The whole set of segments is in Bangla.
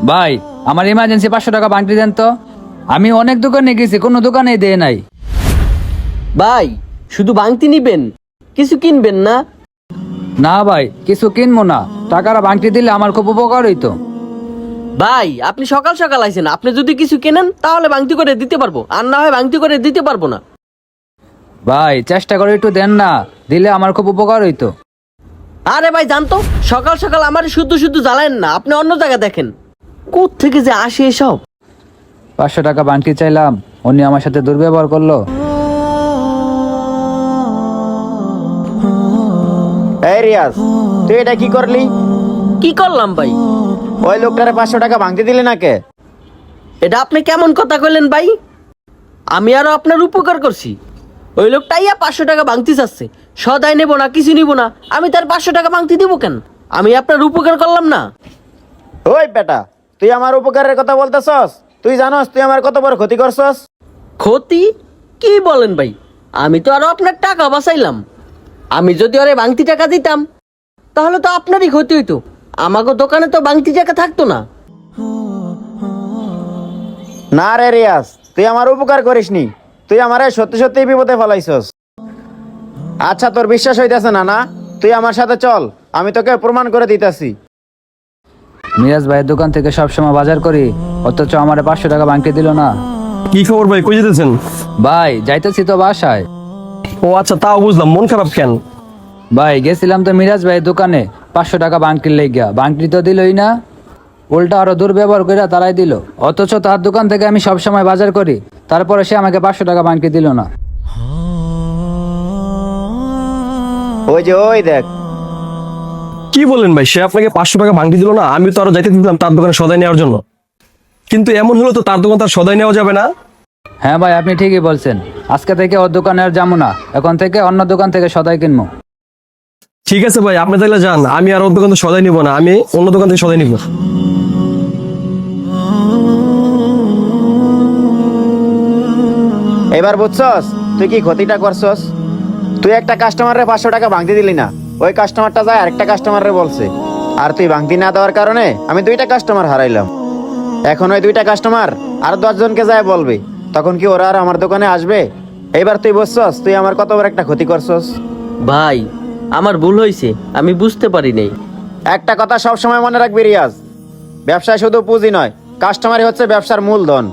ভাই আমার ইমার্জেন্সি 500 টাকা বাংটি দেন তো। আমি অনেক দোকানে গেছি, কোনো দোকানেই দেয় নাই। ভাই শুধু ভাঙতি নিবেন, কিছু কিনবেন না? না ভাই, কিছু কিনবো না, টাকাটা বাংটি দিলে আমার খুব উপকার হইতো। ভাই আপনি সকাল সকাল আইছেন, আপনি যদি কিছু কেনেন তাহলে ভাঙতি করে দিতে পারবো, আর না হয় ভাঙতি করে দিতে পারবো না। ভাই চেষ্টা করে একটু দেন না, দিলে আমার খুব উপকার হইতো। আরে ভাই জানতো, সকাল সকাল আমার শুদ্ধ শুদ্ধ জ্বালায়েন না, আপনি অন্য জায়গা দেখেন। কোত্থেকে যে আসে এসব। 500 টাকা বাংটি চাইলাম, উনি আমার সাথে দুর্ব্যবহার করলো। এই রিয়াজ, তুই এটা কি করলি? কি করলাম ভাই? ওই লোকটারে 500 টাকা ভাঙতে দিলি না কে? এটা আপনি কেমন কথা কইলেন ভাই? আমি আরো আপনার উপকার করছি। ওই লোকটাইয়া 500 টাকা ভাঙতি চাচ্ছে, সদাই নেবো না, কিছু নিব না, আমি তার 500 টাকা ভাঙতি দিব কেন? আমি আপনার উপকার করলাম না? ওই বেটা, তুই আমার উপকারের কথা বলতেছস? তুই জানোস তুই আমার কত বড় ক্ষতি করছস? ক্ষতি? কি বলেন ভাই? আমি তো আরো আপনার টাকা বাঁচাইলাম। আমি যদি ওরে ভাঙতি টাকা দিতাম তাহলে তো আপনারই ক্ষতি হইতো, আমাকে দোকানে তো ভাঙতি টাকা থাকতো না। না রে রিয়াজ, তুই আমার উপকার করিসনি, তুই আমারে সত্যি সত্যি বিপদে ফেলাইছস। আচ্ছা তোর বিশ্বাস হইতেছে না না? তুই আমার সাথে চল, আমি তোকে প্রমাণ করে দিতেছি। মিরাজ ভাইয়ের দোকান থেকে সবসময় বাজার করি, অথচ আমার 500 টাকা বাংটি দিল না। কি খবর ভাই, কই যেতেছেন? ভাই যাইতেছি তো বাসায়। ও আচ্ছা, তাও বুঝলাম, মন খারাপ কেন? ভাই গেছিলাম তো মিরাজ ভাইয়ের দোকানে 500 টাকা বাংটির লেগিয়া, বাংটি তো দিলই না, উল্টা আরো দুর্ব্যবহার করে তারাই দিল। অথচ তার দোকান থেকে আমি সবসময় বাজার করি, তারপরে সে আমাকে 500 টাকা বাংটি দিল না। ওই যে ওই দেখ। কি বলেন ভাই, সে আপনাকে 500 টাকা ভাঙটি দিল না? আমি তো আরো যাইতে দিলাম তার দোকানে সদাই নেওয়ার জন্য। কিন্তু এমন হলো তো তার দোকান তার সদাই নেওয়া যাবে না? হ্যাঁ ভাই, আপনি ঠিকই বলছেন, আজকে থেকে ওর দোকানে আর যাবো না, এখন থেকে অন্য দোকান থেকে সদাই কিনবো। ঠিক আছে ভাই, আপনি তাহলে যান, আমি আর ওর দোকান থেকে সদাই নিব না, আমি অন্য দোকান থেকে সদাই নিব। এবার বুঝছস তুই কি ক্ষতিটা করছস? তুই একটা কাস্টমারে 500 টাকা ভাঙতে দিলি না, ওই কাস্টমারটা যায় আরেকটা কাস্টমারে বলছে, আর তুই ভাঙতি না দেওয়ার কারণে আমি 2টা কাস্টমার হারাইলাম। এখন ওই 2টা কাস্টমার আর 10 জনকে যায় বলবে, তখন কি ওরা আর আমার দোকানে আসবে? এবার তুই বুঝছস তুই আমার কত বড় একটা ক্ষতি করছস। ভাই আমার ভুল হয়েছে, আমি বুঝতে পারি নাই। একটা কথা সব সময় মনে রাখবি রিয়াজ, ব্যবসায় শুধু পুঁজি নয়, কাস্টমারই হচ্ছে ব্যবসার মূলধন।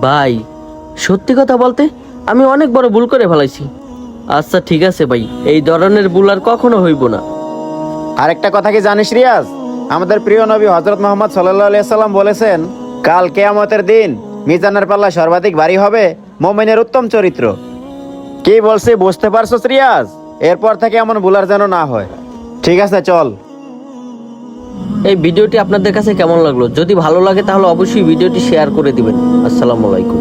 ভাই সত্যি কথা বলতে আমি অনেক বড় ভুল করে ফেলাইছি। আচ্ছা ঠিক আছে ভাই, এই ধরনের ভুল আর কখনো হইব না। আরেকটা কথা কি জানিস রিয়াজ, আমাদের প্রিয় নবী হযরত মুহাম্মদ সাল্লাল্লাহু আলাইহি সাল্লাম বলেছেন, কাল কিয়ামতের দিন মিজানের পাল্লা সর্বাধিক ভারী হবে মুমিনের উত্তম চরিত্র। কি বলছি বুঝতে পারছস রিয়াজ? এরপর থেকে এমন ভুল আর যেন না হয়। ঠিক আছে চল। এই ভিডিওটি আপনাদের কাছে কেমন লাগলো? যদি ভালো লাগে তাহলে অবশ্যই ভিডিওটি শেয়ার করে দিবেন। আসসালামু আলাইকুম।